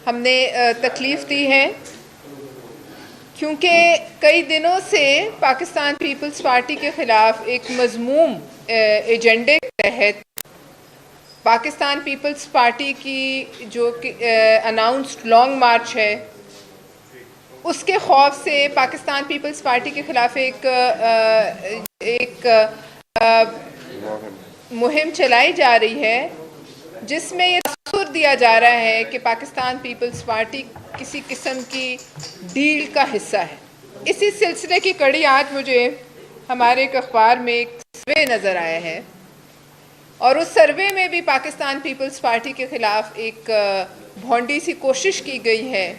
ہم نے تکلیف دی ہے، کیونکہ کئی دنوں سے پاکستان پیپلز پارٹی کے خلاف ایک مذموم ایجنڈے کے تحت پاکستان پیپلز پارٹی کی جو اناؤنسڈ لانگ مارچ ہے، اس کے خوف سے پاکستان پیپلز پارٹی کے خلاف ایک مہم چلائی جا رہی ہے، جس میں یہ تصور دیا جا رہا ہے کہ پاکستان پیپلز پارٹی کسی قسم کی ڈیل کا حصہ ہے۔ اسی سلسلے کی کڑی آج مجھے ہمارے ایک اخبار میں ایک سروے نظر آیا ہے، اور اس سروے میں بھی پاکستان پیپلز پارٹی کے خلاف ایک بھونڈی سی کوشش کی گئی ہے۔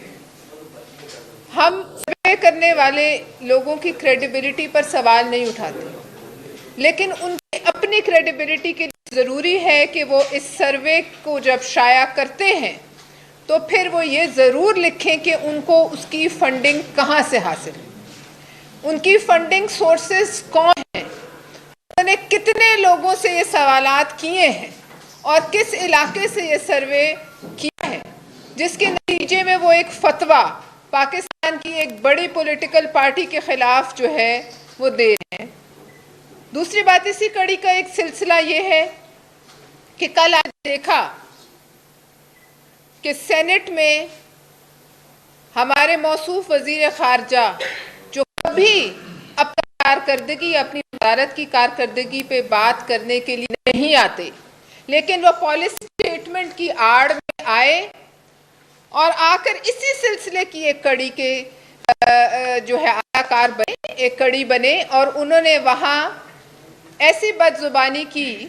ہم سروے کرنے والے لوگوں کی کریڈیبلٹی پر سوال نہیں اٹھاتے، لیکن ان کی اپنی کریڈیبلٹی کے لیے ضروری ہے کہ وہ اس سروے کو جب شائع کرتے ہیں تو پھر وہ یہ ضرور لکھیں کہ ان کو اس کی فنڈنگ کہاں سے حاصل ہے، ان کی فنڈنگ سورسز کون ہیں، انہوں نے کتنے لوگوں سے یہ سوالات کیے ہیں اور کس علاقے سے یہ سروے کیا ہے، جس کے نتیجے میں وہ ایک فتویٰ پاکستان کی ایک بڑی پولیٹیکل پارٹی کے خلاف جو ہے وہ دے رہے ہیں۔ دوسری بات اسی کڑی کا ایک سلسلہ یہ ہے کہ کل آج دیکھا کہ سینٹ میں ہمارے موصوف وزیر خارجہ جو کبھی اپنی کارکردگی، اپنی وزارت کی کارکردگی پہ بات کرنے کے لیے نہیں آتے، لیکن وہ پالیسی اسٹیٹمنٹ کی آڑ میں آئے اور آ کر اسی سلسلے کی ایک کڑی کے جو ہے اداکار بنے، ایک کڑی بنے، اور انہوں نے وہاں ایسی بد زبانی کی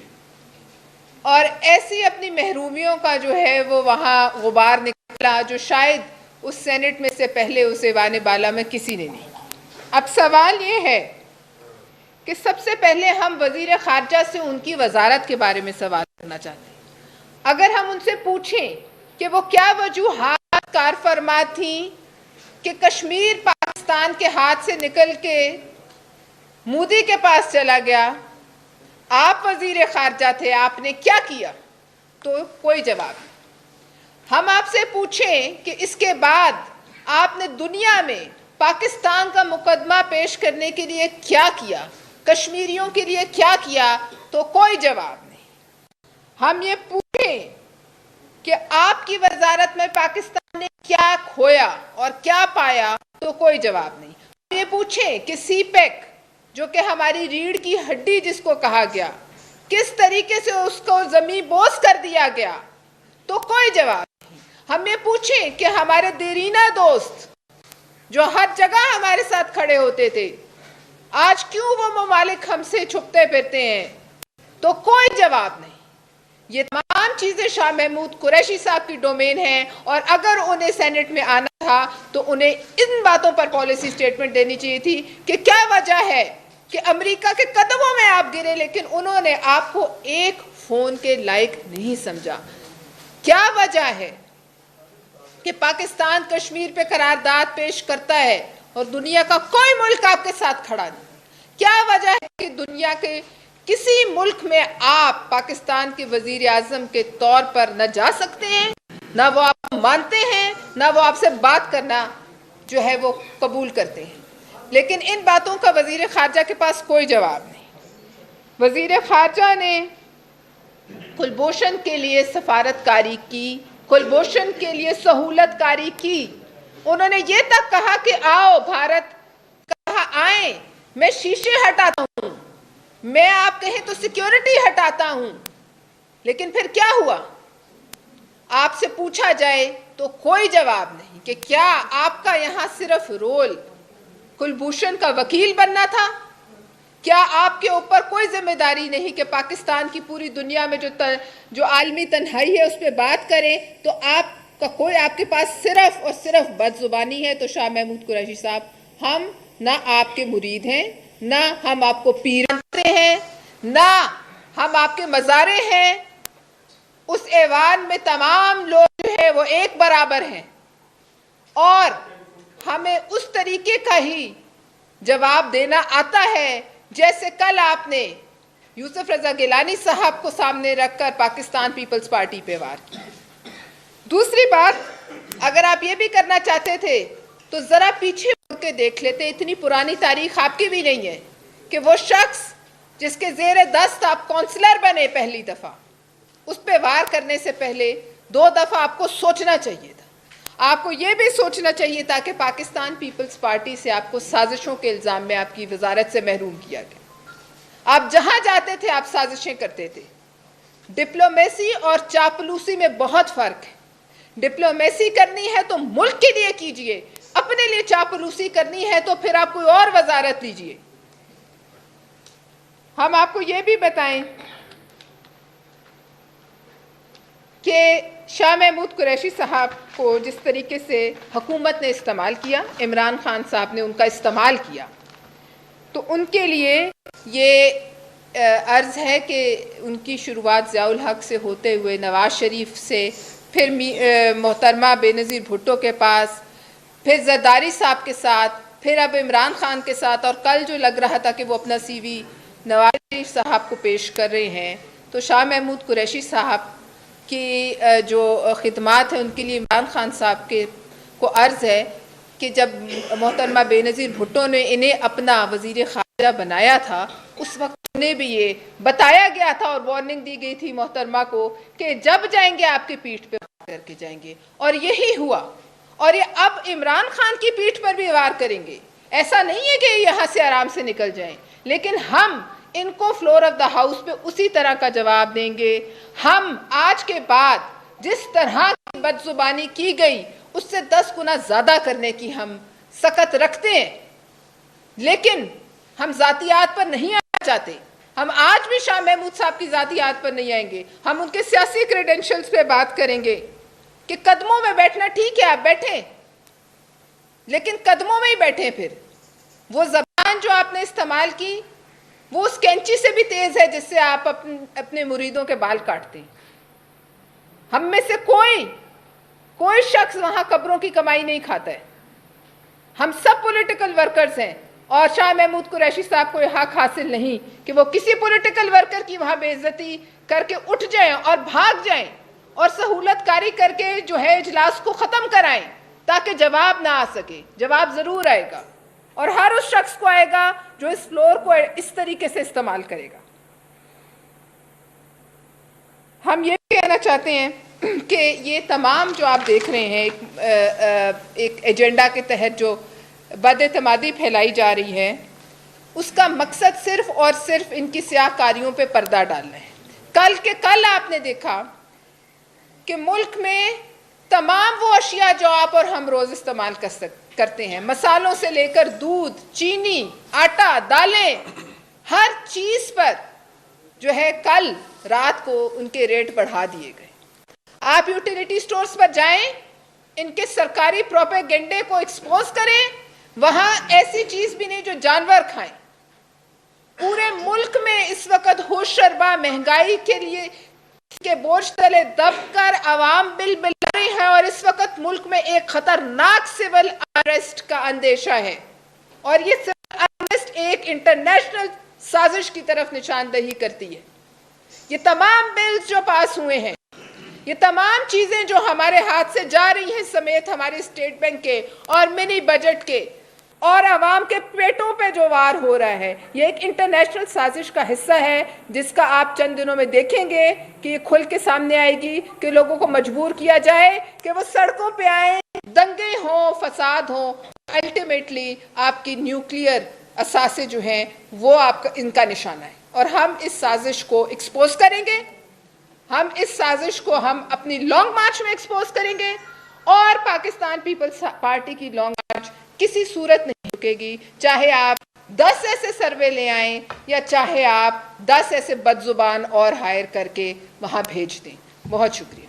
اور ایسی اپنی محرومیوں کا جو ہے وہ وہاں غبار نکلا جو شاید اس سینٹ میں سے پہلے اس ایوان بالا میں کسی نے نہیں۔ اب سوال یہ ہے کہ سب سے پہلے ہم وزیر خارجہ سے ان کی وزارت کے بارے میں سوال کرنا چاہتے ہیں۔ اگر ہم ان سے پوچھیں کہ وہ کیا وجوہات کار فرما تھیں کہ کشمیر پاکستان کے ہاتھ سے نکل کے مودی کے پاس چلا گیا، آپ وزیر خارجہ تھے، آپ نے کیا کیا، تو کوئی جواب نہیں۔ ہم آپ سے پوچھیں کہ اس کے بعد آپ نے دنیا میں پاکستان کا مقدمہ پیش کرنے کے لیے کیا کیا، کشمیریوں کے لیے کیا کیا، تو کوئی جواب نہیں۔ ہم یہ پوچھیں کہ آپ کی وزارت میں پاکستان نے کیا کھویا اور کیا پایا، تو کوئی جواب نہیں۔ ہم یہ پوچھیں کہ سی پیک جو کہ ہماری ریڑھ کی ہڈی جس کو کہا گیا، کس طریقے سے اس کو زمین بوس کر دیا گیا، تو کوئی جواب نہیں۔ ہم یہ پوچھیں کہ ہمارے دیرینہ دوست جو ہر جگہ ہمارے ساتھ کھڑے ہوتے تھے، آج کیوں وہ ممالک ہم سے چھپتے پھرتے ہیں، تو کوئی جواب نہیں۔ یہ تمام چیزیں شاہ محمود قریشی صاحب کی ڈومین ہیں، اور اگر انہیں سینٹ میں آنا تھا تو انہیں ان باتوں پر پالیسی سٹیٹمنٹ دینی چاہیے تھی کہ کیا وجہ ہے کہ امریکہ کے قدموں میں آپ گرے لیکن انہوں نے آپ کو ایک فون کے لائق نہیں سمجھا۔ کیا وجہ ہے کہ پاکستان کشمیر پہ قرارداد پیش کرتا ہے اور دنیا کا کوئی ملک آپ کے ساتھ کھڑا نہیں؟ کیا وجہ ہے کہ دنیا کے کسی ملک میں آپ پاکستان کے وزیر اعظم کے طور پر نہ جا سکتے ہیں، نہ وہ آپ مانتے ہیں، نہ وہ آپ سے بات کرنا جو ہے وہ قبول کرتے ہیں، لیکن ان باتوں کا وزیر خارجہ کے پاس کوئی جواب نہیں۔ وزیر خارجہ نے کلبھوشن کے لیے سفارت کاری کی، کلبھوشن کے لیے سہولت کاری کی، انہوں نے یہ تک کہا کہ آؤ بھارت، کہا آئیں، میں شیشے ہٹاتا ہوں، میں آپ کہیں تو سیکیورٹی ہٹاتا ہوں، لیکن پھر کیا ہوا؟ آپ سے پوچھا جائے تو کوئی جواب نہیں کہ کیا آپ کا یہاں صرف رول کلبھوشن کا وکیل بننا تھا؟ کیا آپ کے اوپر کوئی ذمہ داری نہیں کہ پاکستان کی پوری دنیا میں جو عالمی تنہائی ہے اس پہ بات کریں؟ تو آپ کا کوئی آپ کے پاس صرف اور صرف بد زبانی ہے۔ تو شاہ محمود قریشی صاحب، ہم نہ آپ کے مرید ہیں، نہ ہم آپ کو پیر مانتے ہیں، نہ ہم آپ کے مزارے ہیں۔ اس ایوان میں تمام لوگ جو ہے وہ ایک برابر ہیں، اور ہمیں اس طریقے کا ہی جواب دینا آتا ہے جیسے کل آپ نے یوسف رضا گیلانی صاحب کو سامنے رکھ کر پاکستان پیپلز پارٹی پہ وار کی۔ دوسری بات اگر آپ یہ بھی کرنا چاہتے تھے تو ذرا پیچھے مڑ کے دیکھ لیتے. اتنی پرانی تاریخ آپ کی بھی نہیں ہے کہ وہ شخص جس کے زیر دست آپ کونسلر بنے پہلی دفعہ, اس پہ وار کرنے سے پہلے 2 دفعہ آپ کو سوچنا چاہیے تھا. آپ کو یہ بھی سوچنا چاہیے تھا کہ پاکستان پیپلز پارٹی سے آپ کو سازشوں کے الزام میں آپ کی وزارت سے محروم کیا گیا. آپ جہاں جاتے تھے آپ سازشیں کرتے تھے. ڈپلومیسی اور چاپلوسی میں بہت فرق ہے. ڈپلومیسی کرنی ہے تو ملک کے لیے کیجئے, اپنے لیے چاپلوسی کرنی ہے تو پھر آپ کوئی اور وزارت لیجئے. ہم آپ کو یہ بھی بتائیں کہ شاہ محمود قریشی صاحب کو جس طریقے سے حکومت نے استعمال کیا, عمران خان صاحب نے ان کا استعمال کیا, تو ان کے لیے یہ عرض ہے کہ ان کی شروعات ضیاء الحق سے ہوتے ہوئے نواز شریف سے, پھر محترمہ بے نظیر بھٹو کے پاس, پھر زرداری صاحب کے ساتھ, پھر اب عمران خان کے ساتھ, اور کل جو لگ رہا تھا کہ وہ اپنا سی وی نواز شریف صاحب کو پیش کر رہے ہیں, تو شاہ محمود قریشی صاحب کی جو خدمات ہیں ان کے لیے عمران خان صاحب کو عرض ہے کہ جب محترمہ بے نظیر بھٹو نے انہیں اپنا وزیر خارجہ بنایا تھا, اس وقت انہیں بھی یہ بتایا گیا تھا اور وارننگ دی گئی تھی محترمہ کو کہ جب جائیں گے آپ کی پیٹھ پہ وار کر کے جائیں گے, اور یہی ہوا. اور یہ اب عمران خان کی پیٹھ پر بھی وار کریں گے. ایسا نہیں ہے کہ یہاں سے آرام سے نکل جائیں, لیکن ہم ان کو فلور آف دا ہاؤس پہ اسی طرح کا جواب دیں گے. ہم آج کے بعد جس طرح کی بد زبانی کی گئی اس سے 10 گنا زیادہ کرنے کی ہم سخت رکھتے ہیں, لیکن ہم ذاتیات پر نہیں آنا چاہتے. ہم آج بھی شاہ محمود صاحب کی ذاتیات پر نہیں آئیں گے. ہم ان کے سیاسی کریڈنشلز پہ بات کریں گے کہ قدموں میں بیٹھنا ٹھیک ہے, آپ بیٹھیں, لیکن قدموں میں ہی بیٹھیں. پھر وہ زبان جو آپ نے استعمال کی وہ اس کینچی سے بھی تیز ہے جس سے آپ اپنے مریدوں کے بال کاٹتے ہیں. ہم میں سے کوئی شخص وہاں قبروں کی کمائی نہیں کھاتا ہے. ہم سب پولیٹیکل ورکرز ہیں, اور شاہ محمود قریشی صاحب کو یہ حق حاصل نہیں کہ وہ کسی پولیٹیکل ورکر کی وہاں بے عزتی کر کے اٹھ جائیں اور بھاگ جائیں اور سہولت کاری کر کے جو ہے اجلاس کو ختم کرائیں تاکہ جواب نہ آ سکے. جواب ضرور آئے گا, اور ہر اس شخص کو آئے گا جو اس فلور کو اس طریقے سے استعمال کرے گا. ہم یہ کہنا چاہتے ہیں کہ یہ تمام جو آپ دیکھ رہے ہیں ایک ایجنڈا کے تحت جو بد اعتمادی پھیلائی جا رہی ہے, اس کا مقصد صرف اور صرف ان کی سیاہ کاریوں پہ پردہ ڈالنا ہے. کل آپ نے دیکھا کہ ملک میں تمام وہ اشیاء جو آپ اور ہم روز استعمال کرتے ہیں, مسالوں سے لے کر دودھ, چینی, آٹا, دالیں, ہر چیز پر جو ہے کل رات کو ان کے ریٹ بڑھا دیے گئے. آپ یوٹیلیٹی سٹورز پر جائیں, ان کے سرکاری پروپیگنڈے کو ایکسپوز کریں, وہاں ایسی چیز بھی نہیں جو جانور کھائیں. پورے ملک میں اس وقت ہوش شربا مہنگائی کے لیے اس کے بوجھ تلے دب کر عوام بل بلا رہی ہے, اور اس وقت ملک میں ایک خطرناک سول انریسٹ کا اندیشہ ہے, اور یہ سول انریسٹ ایک انٹرنیشنل سازش کی طرف نشاندہی کرتی ہے. یہ تمام بلز جو پاس ہوئے ہیں, یہ تمام چیزیں جو ہمارے ہاتھ سے جا رہی ہیں سمیت ہمارے اسٹیٹ بینک کے اور منی بجٹ کے, اور عوام کے پیٹوں پہ جو وار ہو رہا ہے, یہ ایک انٹرنیشنل سازش کا حصہ ہے جس کا آپ چند دنوں میں دیکھیں گے کہ یہ کھل کے سامنے آئے گی کہ لوگوں کو مجبور کیا جائے کہ وہ سڑکوں پہ آئیں, دنگے ہوں, فساد ہوں. الٹیمیٹلی آپ کی نیوکلیئر اثاثے جو ہیں وہ ان کا نشانہ ہے, اور ہم اس سازش کو ایکسپوز کریں گے. ہم اس سازش کو ہم اپنی لانگ مارچ میں ایکسپوز کریں گے, اور پاکستان پیپلز پارٹی کی لانگ مارچ کسی صورت نہیں رکے گی, چاہے آپ 10 ایسے سروے لے آئیں یا چاہے آپ 10 ایسے بد زبان اور ہائر کر کے وہاں بھیج دیں. بہت شکریہ.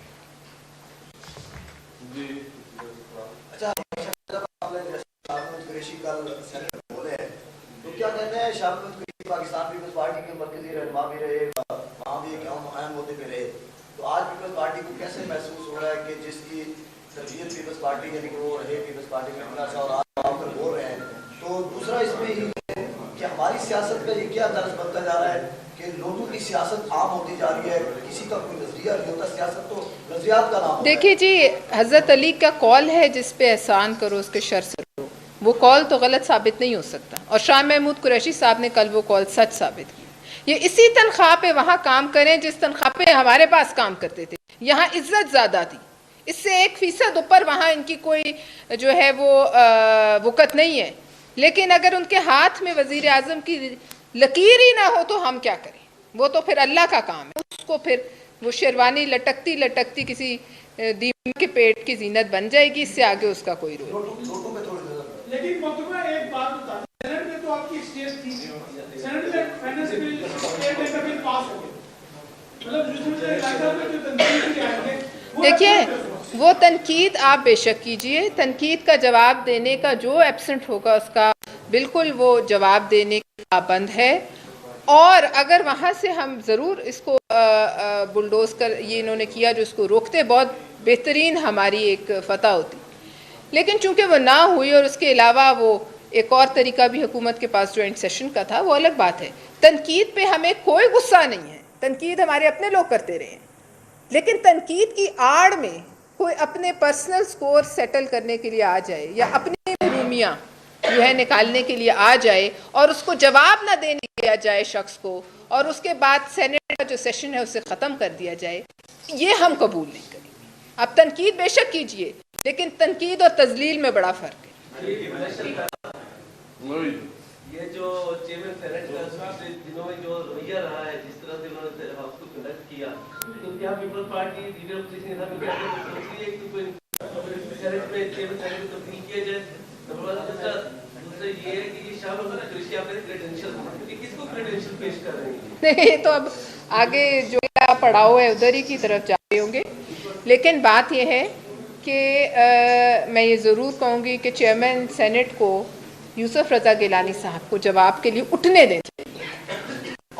کیا کہتے ہیں شاہ محمود قریشی پاکستان پیپلز پارٹی کے مرکزی رہنما بھی رہے, وہاں بھی ایک اہم عہدے پہ رہے, تو آج پیپلز پارٹی کو کیسے محسوس ہو رہا ہے کہ جس کی تربیت پیپلز پارٹی یعنی کہ وہ رہے پیپلز پارٹی میں اتنا سا, اور آج آپ بول رہے ہیں, تو دوسرا اس میں یہ کہ ہماری سیاست کا یہ کیا طرز بنتا جا رہا ہے کہ لوگوں کی سیاست عام ہوتی جا رہی ہے, کسی کا کوئی نظریہ نہیں ہوتا, سیاست تو نظریات کا نام ہوتا ہے. دیکھیے جی, حضرت علی کا قول ہے جس پہ احسان کرو اس کے شر سے رو, وہ قول تو غلط ثابت نہیں ہو سکتا, اور شاہ محمود قریشی صاحب نے کل وہ قول سچ ثابت کیا. یہ اسی تنخواہ پہ وہاں کام کریں جس تنخواہ پہ ہمارے پاس کام کرتے تھے. یہاں عزت زیادہ تھی, اس سے 1% اوپر وہاں ان کی کوئی جو ہے وہ وقت نہیں ہے. لیکن اگر ان کے ہاتھ میں وزیر اعظم کی لکیر ہی نہ ہو تو ہم کیا کریں؟ وہ تو پھر اللہ کا کام ہے. اس کو پھر وہ شیروانی لٹکتی لٹکتی کسی دیمک کے پیٹ کی زینت بن جائے گی, اس سے آگے اس کا کوئی رول نہیں. لیکن محترمہ ایک بات بتا دیں, سینٹ میں تو آپ کی اسٹیج تھی, سینٹ میں فائنانس بل اسٹیٹ کا بل پاس ہو گیا, مطلب جس میں لائزہ میں جو تنظیم آئیں گے. دیکھیے, وہ تنقید آپ بے شک کیجئے, تنقید کا جواب دینے کا جو ایبسنٹ ہوگا اس کا بالکل وہ جواب دینے کا پابند ہے. اور اگر وہاں سے ہم ضرور اس کو بلڈوز کر یہ انہوں نے کیا جو اس کو روکتے, بہت بہترین ہماری ایک فتح ہوتی. لیکن چونکہ وہ نہ ہوئی, اور اس کے علاوہ وہ ایک اور طریقہ بھی حکومت کے پاس جوائنٹ سیشن کا تھا, وہ الگ بات ہے. تنقید پہ ہمیں کوئی غصہ نہیں ہے, تنقید ہمارے اپنے لوگ کرتے رہے ہیں. لیکن تنقید کی آڑ میں کوئی اپنے پرسنل سکور سیٹل کرنے کے لیے آ جائے, یا اپنی محرومیاں جو ہے نکالنے کے لیے آ جائے, اور اس کو جواب نہ دینے دیا جائے شخص کو, اور اس کے بعد سینیٹ کا جو سیشن ہے اسے ختم کر دیا جائے, یہ ہم قبول نہیں کریں گے. آپ تنقید بے شک کیجئے, لیکن تنقید اور تذلیل میں بڑا فرق ہے. یہ جو چیئرمین سینیٹ کا پچھلے دنوں میں جو رویہ رہا ہے, جس طرح سے انہوں نے ہاؤس کو کنڈکٹ کیا, تو کیا پیپلز پارٹی لیڈر اپوزیشن کے سامنے کیا سوچ رہی ہے کہ کوئی سینیٹ میں چیئرمین سینیٹ کو تبدیل کیا جائے؟ دوسرا یہ ہے کہ یہ شاہ محمود قریشی آپ کے کریڈینشیل, کس کو کریڈینشیل پیش کر رہے ہیں؟ نہیں, تو اب آگے جو پڑاؤ ہے ادھر ہی کی طرف جا رہے ہوں گے. لیکن بات یہ ہے کہ میں یہ ضرور کہوں گی کہ چیئرمین سینیٹ کو یوسف رضا گیلانی صاحب کو جواب کے لیے اٹھنے دیں,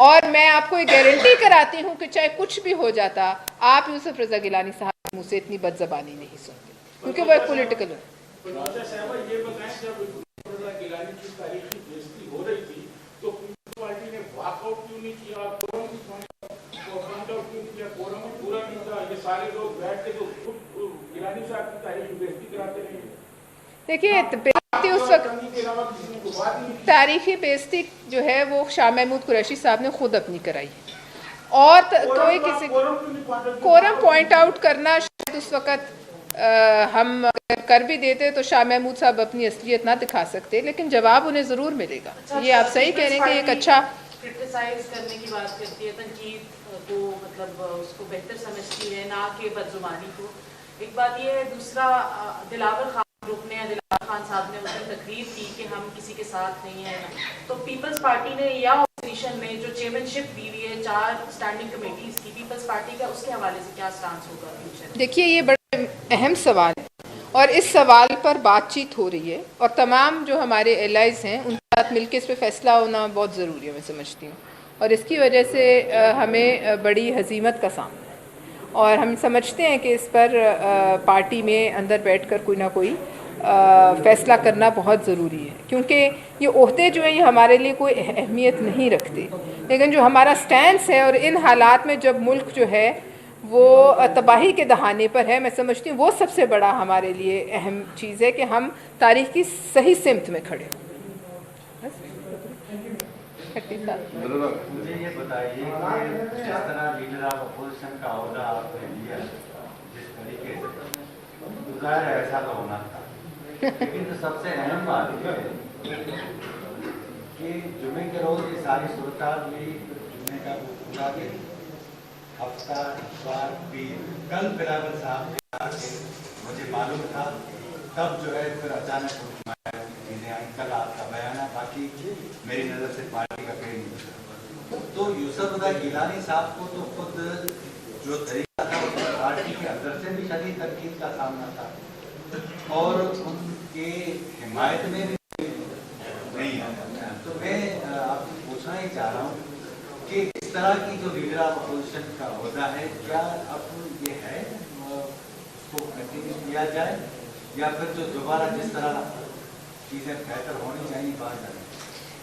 اور میں آپ کو یہ گارنٹی کراتی ہوں کہ چاہے کچھ بھی ہو جاتا, آپ یوسف رضا گیلانی صاحب کے منہ سے اتنی بد زبانی نہیں سنتے, کیونکہ وہ ایک پولیٹیکل ہے. یہ بتائیں, جب یوسف رضا گیلانی کی تاریخی بےعزتی ہو رہی تھی تو پیپلز پارٹی نے واک آؤٹ کیوں نہیں کیا, کورم کیوں نہیں کیا, کورم پورا نہیں تھا, یہ سارے لوگ بیٹھ کے تو خود گیلانی صاحب کی تاریخی بےعزتی کراتے رہے. دیکھیے, بےعزتی اس وقت تاریخی بےعزتی جو ہے وہ شاہ محمود قریشی صاحب نے خود اپنی کرائی, اور کوئی کسی کورم پوائنٹ آؤٹ کرنا شاید اس وقت ہم کر بھی دیتے تو شاہ محمود صاحب اپنی اصلیت نہ دکھا سکتے, لیکن جواب انہیں ضرور ملے گا. یہ آپ صحیح کہہ رہے ہیں کہ ایک اچھا کرٹیسائز کرنے کی بات کرتی ہے, تنقید کو مطلب اس کو بہتر سمجھتی ہے, نہ کہ بدزبانی کو. ایک بات یہ ہے. دوسرا, دلاور خان گروپ نے, دلاور خان صاحب نے اس دن تقریر کی کہ ہم کسی کے ساتھ نہیں ہیں, تو پیپلز پارٹی نے یا اپوزیشن نے جو چیئرمین شپ دی ہوئی ہے 4 اسٹینڈنگ کمیٹیز کی پیپلز پارٹی کا, اس کے حوالے سے کیا سٹانس ہوگا فیوچر؟ دیکھیے, یہ بڑا اہم سوال ہے, اور اس سوال پر بات چیت ہو رہی ہے, اور تمام جو ہمارے الائز ہیں ان کے ساتھ مل کے اس پہ فیصلہ ہونا بہت ضروری ہے, میں سمجھتی ہوں. اور اس کی وجہ سے ہمیں بڑی ہزیمت کا سامنا ہے, اور ہم سمجھتے ہیں کہ اس پر پارٹی میں اندر بیٹھ کر کوئی نہ کوئی فیصلہ کرنا بہت ضروری ہے, کیونکہ یہ عہدے جو ہیں یہ ہمارے لیے کوئی اہمیت نہیں رکھتے, لیکن جو ہمارا سٹینس ہے, اور ان حالات میں جب ملک جو ہے وہ تباہی کے دہانے پر ہے, میں سمجھتی ہوں وہ سب سے بڑا ہمارے لیے اہم چیز ہے کہ ہم تاریخ کی صحیح سمت میں کھڑے ہوں. مجھے یہ بتائیے کہ جس طرح لیڈر آف اپوزیشن کا عہدہ آپ نے لیا, جس طریقے سے ظاہر ایسا تو ہونا تھا, لیکن جو سب سے اہم بات یہ ہے کہ جمعے کے روز یہ ساری صورتحال ہوئی, جمعے کا پورا دن, ہفتہ, اتوار, پیر, کل بلاول صاحب نے کہا کہ مجھے معلوم تھا, تب جو ہے پھر اچانک چیزیں آئیں, کل آپ کا بیان ہے, باقی میری نظر سے پارٹی کا کوئی نہیں تھا. تو یوسف رضا گیلانی صاحب کو تو خود جو طریقہ تھا اس میں پارٹی کے اندر سے بھی شدید تنقید کا سامنا تھا, اور ان کے حمایت میں بھی نہیں آیا. تو میں آپ سے پوچھنا ہی چاہ رہا ہوں کہ اس طرح کی جو لیڈر آف اپوزیشن کا عہدہ ہے, کیا اب یہ ہے اس کو کنٹینیو کیا جائے, یا پھر جو دوبارہ جس طرح چیزیں بہتر ہونی چاہیے باہر جائیں؟